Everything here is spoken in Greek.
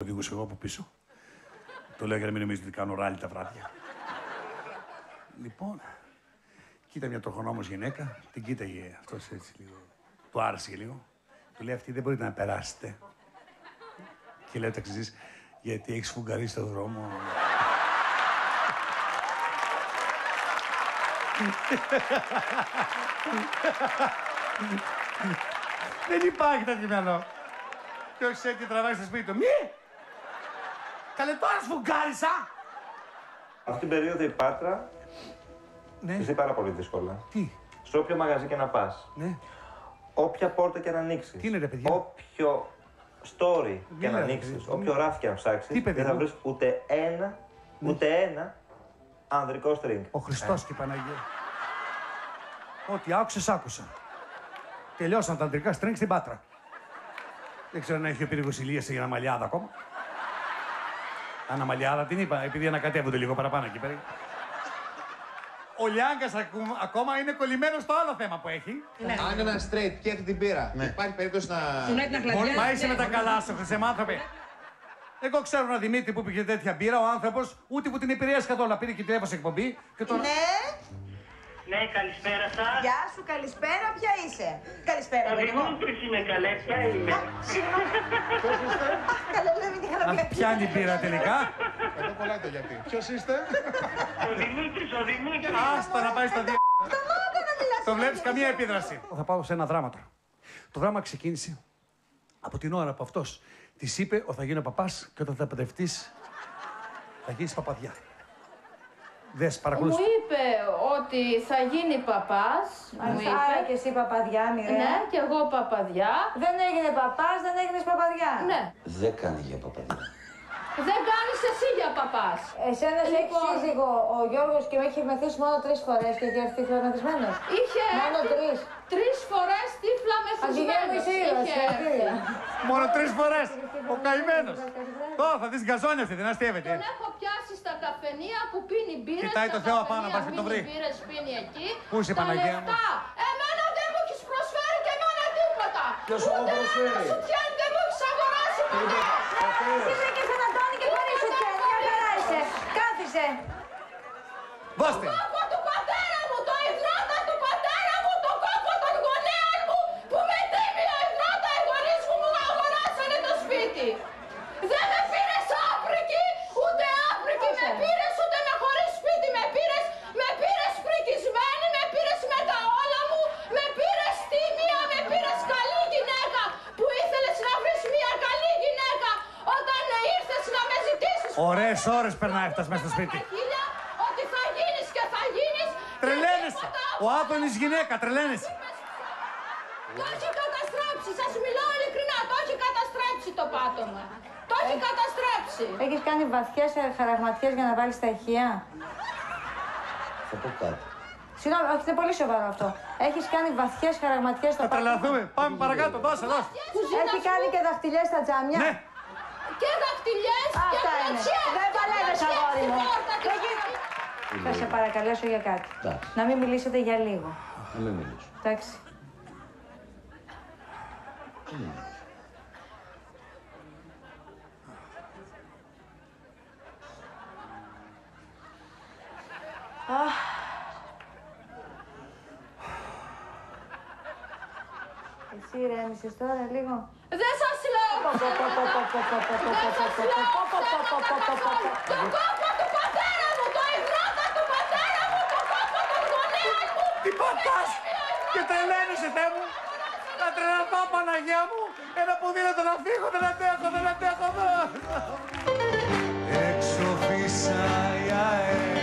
οδηγούσα εγώ από πίσω. Το λέω για να μην νομίζετε ότι κάνω ράλι τα βράδια. Λοιπόν, κοίτα μια τροχονόμος γυναίκα, την κοίταγε αυτός έτσι λίγο. Του άρεσε λίγο. Του λέει αυτή δεν μπορείτε να περάσετε. Και λέει ταξιτζής, γιατί έχεις φουγγαρίσει στο δρόμο. Δεν υπάρχει τέτοιο μυαλό. Και όχι σε τι τραβάει στο σπίτι του. Μη! Καλέ τώρα σφουγγάρισα! Αυτή την περίοδο η Πάτρα Ναι. ζει πάρα πολύ δύσκολα. Τι? Σε όποιο μαγαζί και να πας, Ναι. όποια πόρτα και να ανοίξεις, Τι είναι, ρε παιδιά? όποιο story και να λέτε, ανοίξεις, παιδί. όποιο ράφι και να ψάξεις, Τι, παιδί δεν θα μου? βρεις ούτε ένα ανδρικό string. Ο Χριστός και η Παναγία. Ό,τι άκουσες, άκουσα. Τελειώσαν τα αντρικά στρέγγ στην Πάτρα. Δεν ξέρω αν έχει ο πύργος Ηλίας για αναμαλιάδα ακόμα. Αναμαλιάδα την είπα, επειδή ανακατεύονται λίγο παραπάνω εκεί πέρα. Ο Λιάγκας ακόμα είναι κολλημένος στο άλλο θέμα που έχει. Ναι. Αν ένα straight και αυτή την πήρα, υπάρχει περίπτωση να. Μα είσαι με τα καλά σου, χρυσεμάνθρωπε. Εγώ ξέρω έναν Δημήτρη που πήγε τέτοια μπύρα, ο άνθρωπος ούτε που την επηρέασε καθόλου. Πήρε και τηλέφωνο εκπομπή και τον. Ναι. Ναι, καλησπέρα σας. Γεια σου, καλησπέρα, ποια είσαι? Καλησπέρα, Ο παιδί μου. Δημήτρης είμαι, καλέ, ποια είμαι. Συγγνώμη. Καλά, δεν μην είχα να πει. Πιάνει μπύρα τελικά. Εδώ κολλάει το γιατί. Ποιος είστε? Ο Δημήτρης. Άστα να πάει στα δύο. Σταμάτα να μιλάς. Το βλέπεις καμία επίδραση. Θα πάω σε ένα δράμα τώρα. Το δράμα ξεκίνησε από την ώρα που αυτός της είπε ότι θα γίνω παπάς και όταν θα παντρευτείς θα γίνεις παπαδιά. Δες, παρακολούθησε. Μου είπε ότι θα γίνει παπάς. Μου είπε. Άρα και εσύ παπαδιά, Μιρέα. Ναι, και εγώ παπαδιά. Δεν έγινε παπάς, δεν έγινες παπαδιά. Ναι. Δεν κάνει για παπαδιά. Δεν κάνεις εσύ για παπάς. Εσένα σε έχει Λοιπόν. σύζυγο ο Γιώργος και με έχει μεθύσει μόνο 3 φορές και έχει έρθει φλαμεθισμένος. Είχε Μόνο έρθει 3. 3 φορές τύφλα Αγγιγέμου μεθυσμένος. είσαι ήρωας, Είχε έρθει. συγχαρητήρια. Μόνο 3 φορές. Ο καημένος. Τώρα θα δεις γκαζόνια αυτή, δεν αστείευεται. Τον έχω πιάσει στα καφενεία που πίνει μπύρες. Κοιτάει το στα Θεό καφενεία απάνω, πας και το βρει. μείνει μπύρες πίνει εκεί. Πού είσαι, Τα Παναγία μου? λεφτά. Εμένα δεν μου έχεις προσφέρει και εμένα τίποτα. Ποιος σου Ούτε προσφέρει? ένα σουτιέν δεν μου έχεις αγοράσει ποτέ. Εσύ βρήκες τον Αντώνη και χωρίς σου τιέν. Μια χαρά είσαι. Κάθισε. Δώστε. Κόκο του πατέρα μου, το υδρότα του πατέρα μου, το κόκο των γονέων μου, που με τίμιο υδρότα οι γονείς μου μου αγοράσανε το σπίτι. Δεν με πήρες άπρικη, ούτε άπρικη με πήρες, ούτε με χωρίς σπίτι με πήρες φρικισμένη, με πήρες με τα όλα μου, με πήρες τίμια, με πήρες καλή γυναίκα, που ήθελες να βρεις μια καλή γυναίκα όταν ήρθες να με ζητήσεις. Ωραίες ώρες περνάει αυτός μέσα στο σπίτι. Ότι θα γίνεις και θα γίνεις. Τρελαίνεσαι. Ο Άδωνης γυναίκα, τρελαίνεσαι. Το έχει καταστρέψει, σας μιλώ ειλικρινά, το έχει καταστρέψει το πάτωμα. Το έχει καταστρέψει. Έχεις κάνει βαθιές χαραγματιές για να βάλεις τα ηχεία. Θα πω κάτι. Συγγνώμη, όχι, είναι πολύ σοβαρό αυτό. Έχεις κάνει βαθιές χαραγματιές στο Θα τρελαθούμε. Πάμε παρακάτω, δώσε. Έχει κάνει και δαχτυλιές στα τζάμια. Ναι. Και δαχτυλιές και Αυτά είναι. κλωτσιές. Δεν παλεύεις, αγόρι μου. Θα σε παρακαλέσω για κάτι. Εντάξει. Να μην μιλήσετε για λίγο. Να μην μιλήσω. Εντάξει. Εσύ ηρέμησες τώρα λίγο. Δεν σας λέω ψέματα. Δεν σας λέω ψέματα καθόλου. Το κόκο του πατέρα μου, το υδρότα του πατέρα μου, το κόκο των γονέων μου. Τι πατάς και τρελαίνεσαι, Θεέ μου. Να τρελαθώ, Παναγία μου. Ένα ποδήλατο να φύγω, δεν αντέχω. Έξω φυσάει αέρα.